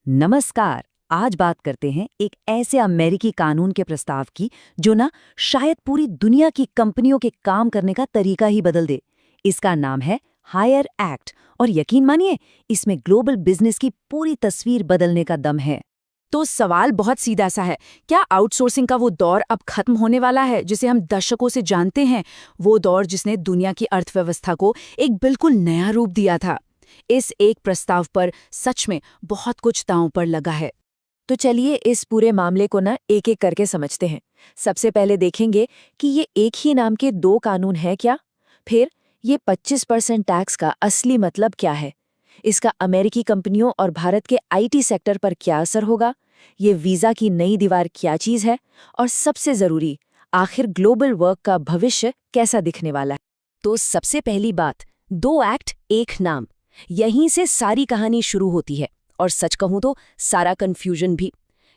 नमस्कार। आज बात करते हैं एक ऐसे अमेरिकी कानून के प्रस्ताव की जो ना शायद पूरी दुनिया की कंपनियों के काम करने का तरीका ही बदल दे। इसका नाम है हायर एक्ट और यकीन मानिए इसमें ग्लोबल बिजनेस की पूरी तस्वीर बदलने का दम है। तो सवाल बहुत सीधा सा है। क्या आउटसोर्सिंग का वो दौर अब खत्म होने वाला है जिसे हम दशकों से जानते हैं? वो दौर जिसने दुनिया की अर्थव्यवस्था को एक बिल्कुल नया रूप दिया था। इस एक प्रस्ताव पर सच में बहुत कुछ दांव पर लगा है। तो चलिए इस पूरे मामले को ना एक एक करके समझते हैं। सबसे पहले देखेंगे कि ये एक ही नाम के दो कानून हैं क्या। फिर ये 25% टैक्स का असली मतलब क्या है। इसका अमेरिकी कंपनियों और भारत के आईटी सेक्टर पर क्या असर होगा। ये वीज़ा की नई दीवार क्या चीज़ है। और सबसे ज़रूरी, आखिर ग्लोबल वर्क का भविष्य कैसा दिखने वाला है। तो सबसे पहली बात, दो एक्ट एक नाम, यहीं से सारी कहानी शुरू होती है। और सच कहूं तो सारा कंफ्यूजन भी,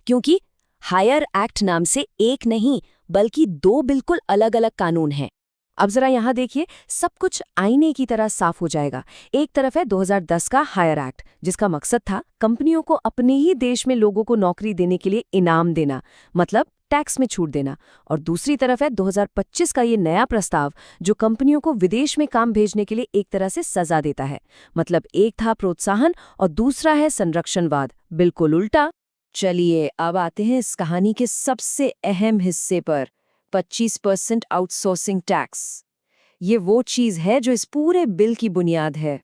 क्योंकि हायर एक्ट नाम से एक नहीं बल्कि दो बिल्कुल अलग अलग कानून हैं। अब जरा यहाँ देखिए, सब कुछ आईने की तरह साफ हो जाएगा। एक तरफ है 2010 का हायर एक्ट, जिसका मकसद था कंपनियों को अपने ही देश में लोगों को नौकरी देने के लिए इनाम देना, मतलब टैक्स में छूट देना। और दूसरी तरफ है 2025 का ये नया प्रस्ताव, जो कंपनियों को विदेश में काम भेजने के लिए एक तरह से सजा देता है। मतलब एक था प्रोत्साहन और दूसरा है संरक्षणवाद, बिल्कुल उल्टा। चलिए अब आते हैं इस कहानी के सबसे अहम हिस्से पर, 25% आउटसोर्सिंग टैक्स। ये वो चीज़ है जो इस पूरे बिल की बुनियाद है।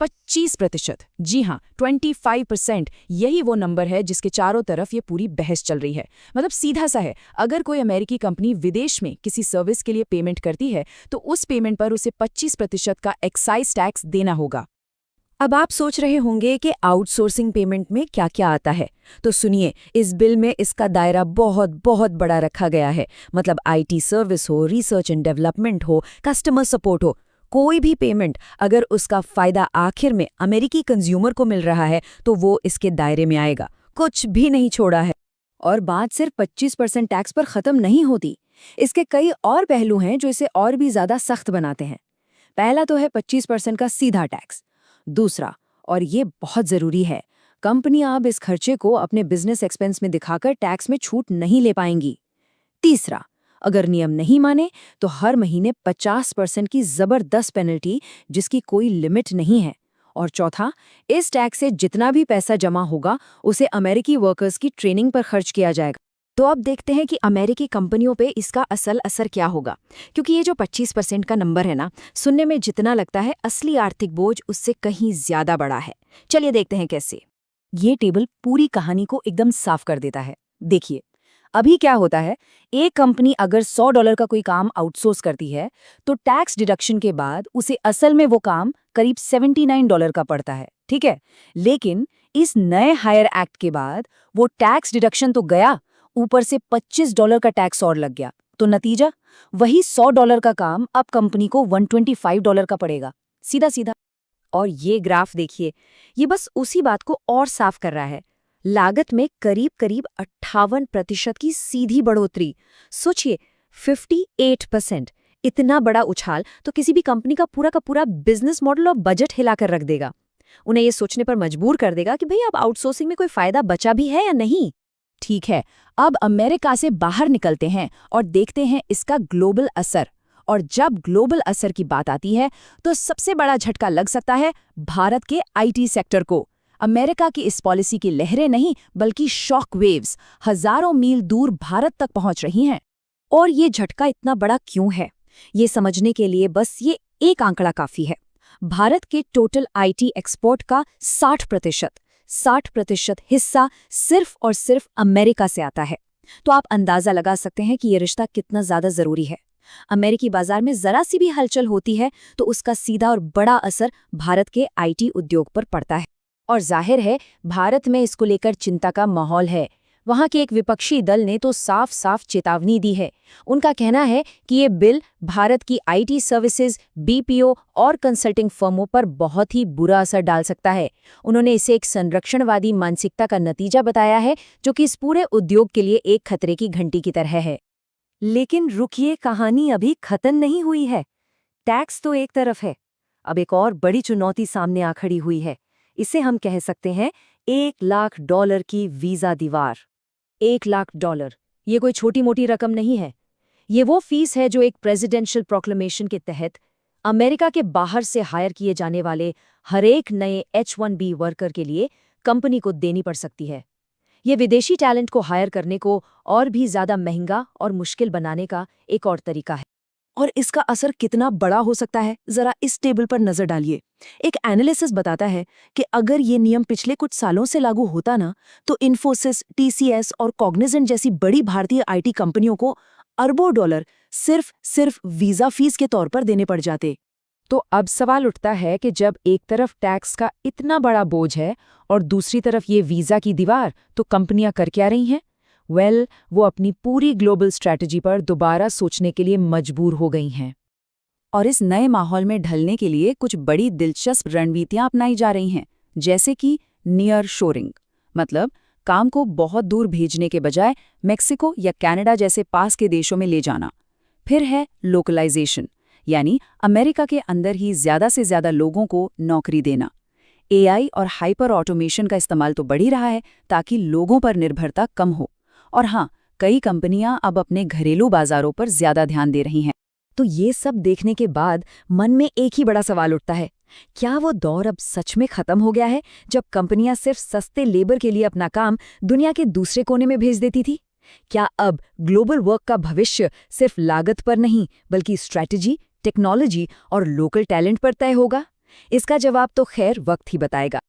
25%, जी हाँ, 25%, यही वो नंबर है जिसके चारों तरफ ये पूरी बहस चल रही है। मतलब सीधा सा है, अगर कोई अमेरिकी कंपनी विदेश में किसी सर्विस के लिए पेमेंट करती है तो उस पेमेंट पर उसे 25% का एक्साइज टैक्स देना होगा। अब आप सोच रहे होंगे कि आउटसोर्सिंग पेमेंट में क्या क्या आता है। तो सुनिए, इस बिल में इसका दायरा बहुत बहुत बड़ा रखा गया है। मतलब आईटी सर्विस हो, रिसर्च एंड डेवलपमेंट हो, कस्टमर सपोर्ट हो, कोई भी पेमेंट अगर उसका फायदा आखिर में अमेरिकी कंज्यूमर को मिल रहा है तो वो इसके दायरे में आएगा। कुछ भी नहीं छोड़ा है। और बात सिर्फ 25% टैक्स पर खत्म नहीं होती। इसके कई और पहलू हैं जो इसे और भी ज्यादा सख्त बनाते हैं। पहला तो है 25% का सीधा टैक्स। दूसरा, और ये बहुत जरूरी है, कंपनियां अब इस खर्चे को अपने बिजनेस एक्सपेंस में दिखाकर टैक्स में छूट नहीं ले पाएंगी। तीसरा, अगर नियम नहीं माने तो हर महीने 50% की जबरदस्त पेनल्टी, जिसकी कोई लिमिट नहीं है। और चौथा, इस टैक्स से जितना भी पैसा जमा होगा उसे अमेरिकी वर्कर्स की ट्रेनिंग पर खर्च किया जाएगा। तो अब देखते हैं कि अमेरिकी कंपनियों पे इसका असल असर क्या होगा। क्योंकि ये जो 25% का नंबर है ना, सुनने में जितना लगता है, असली आर्थिक बोझ उससे कहीं ज्यादा बड़ा है। चलिए देखते हैं कैसे। ये टेबल पूरी कहानी को एकदम साफ कर देता है। देखिए, अभी क्या होता है, एक कंपनी अगर $100 का कोई काम आउटसोर्स करती है तो टैक्स डिडक्शन के बाद उसे असल में वो काम करीब $79 का पड़ता है, ठीक है। लेकिन इस नए हायर एक्ट के बाद वो टैक्स डिडक्शन तो गया, ऊपर से $25 का टैक्स और लग गया। तो नतीजा, वही $100 का काम अब कंपनी को $125 का पड़ेगा, सीधा सीधा। और ये ग्राफ देखिए, ये बस उसी बात को और साफ कर रहा है। लागत में करीब करीब 58% की सीधी बढ़ोतरी। सोचिए, 58%, इतना बड़ा उछाल तो किसी भी कंपनी का पूरा बिजनेस मॉडल और बजट हिलाकर रख देगा। उन्हें ये सोचने पर मजबूर कर देगा कि भाई अब आउटसोर्सिंग में कोई फायदा बचा भी है या नहीं। ठीक है, अब अमेरिका से बाहर निकलते हैं और देखते हैं इसका ग्लोबल असर। और जब ग्लोबल असर की बात आती है तो सबसे बड़ा झटका लग सकता है भारत के आईटी सेक्टर को। अमेरिका की इस पॉलिसी की लहरें नहीं बल्कि शॉक वेव्स हजारों मील दूर भारत तक पहुंच रही हैं। और ये झटका इतना बड़ा क्यों है, ये समझने के लिए बस ये एक आंकड़ा काफी है। भारत के टोटल आईटी एक्सपोर्ट का 60% हिस्सा सिर्फ और सिर्फ अमेरिका से आता है। तो आप अंदाजा लगा सकते हैं कि ये रिश्ता कितना ज्यादा जरूरी है। अमेरिकी बाजार में जरा सी भी हलचल होती है तो उसका सीधा और बड़ा असर भारत के आईटी उद्योग पर पड़ता है। और जाहिर है, भारत में इसको लेकर चिंता का माहौल है। वहां के एक विपक्षी दल ने तो साफ साफ चेतावनी दी है। उनका कहना है कि ये बिल भारत की आईटी सर्विसेज, बीपीओ और कंसल्टिंग फर्मों पर बहुत ही बुरा असर डाल सकता है। उन्होंने इसे एक संरक्षणवादी मानसिकता का नतीजा बताया है, जो कि इस पूरे उद्योग के लिए एक खतरे की घंटी की तरह है। लेकिन रुकिए, कहानी अभी खत्म नहीं हुई है। टैक्स तो एक तरफ है, अब एक और बड़ी चुनौती सामने आ खड़ी हुई है। इसे हम कह सकते हैं $1 लाख की वीजा दीवार। $1 लाख, ये कोई छोटी मोटी रकम नहीं है। ये वो फीस है जो एक प्रेसिडेंशियल प्रोक्लेमेशन के तहत अमेरिका के बाहर से हायर किए जाने वाले हर एक नए H-1B वर्कर के लिए कंपनी को देनी पड़ सकती है। ये विदेशी टैलेंट को हायर करने को और भी ज्यादा महंगा और मुश्किल बनाने का एक और तरीका है। और इसका असर कितना बड़ा हो सकता है, जरा इस टेबल पर नजर डालिए। एक एनालिसिस बताता है कि अगर ये नियम पिछले कुछ सालों से लागू होता ना, तो इन्फोसिस, TCS और कॉग्निजेंट जैसी बड़ी भारतीय IT कंपनियों को अरबों डॉलर सिर्फ वीजा फीस के तौर पर देने पड़ जाते। तो अब सवाल उठता है कि जब एक तरफ टैक्स का इतना बड़ा बोझ है और दूसरी तरफ ये वीजा की दीवार, तो कंपनियां कर क्या रही हैं? वो अपनी पूरी ग्लोबल स्ट्रैटेजी पर दोबारा सोचने के लिए मजबूर हो गई हैं। और इस नए माहौल में ढलने के लिए कुछ बड़ी दिलचस्प रणनीतियां अपनाई जा रही हैं, जैसे कि नियर शोरिंग, मतलब काम को बहुत दूर भेजने के बजाय मेक्सिको या कनाडा जैसे पास के देशों में ले जाना। फिर है लोकलाइजेशन, यानी अमेरिका के अंदर ही ज्यादा से ज्यादा लोगों को नौकरी देना। AI और हाइपर ऑटोमेशन का इस्तेमाल तो बढ़ ही रहा है ताकि लोगों पर निर्भरता कम हो। और हाँ, कई कंपनियां अब अपने घरेलू बाजारों पर ज्यादा ध्यान दे रही हैं। तो ये सब देखने के बाद मन में एक ही बड़ा सवाल उठता है, क्या वो दौर अब सच में खत्म हो गया है जब कंपनियां सिर्फ सस्ते लेबर के लिए अपना काम दुनिया के दूसरे कोने में भेज देती थी? क्या अब ग्लोबल वर्क का भविष्य सिर्फ लागत पर नहीं, बल्कि स्ट्रैटेजी, टेक्नोलॉजी और लोकल टैलेंट पर तय होगा? इसका जवाब तो खैर वक्त ही बताएगा।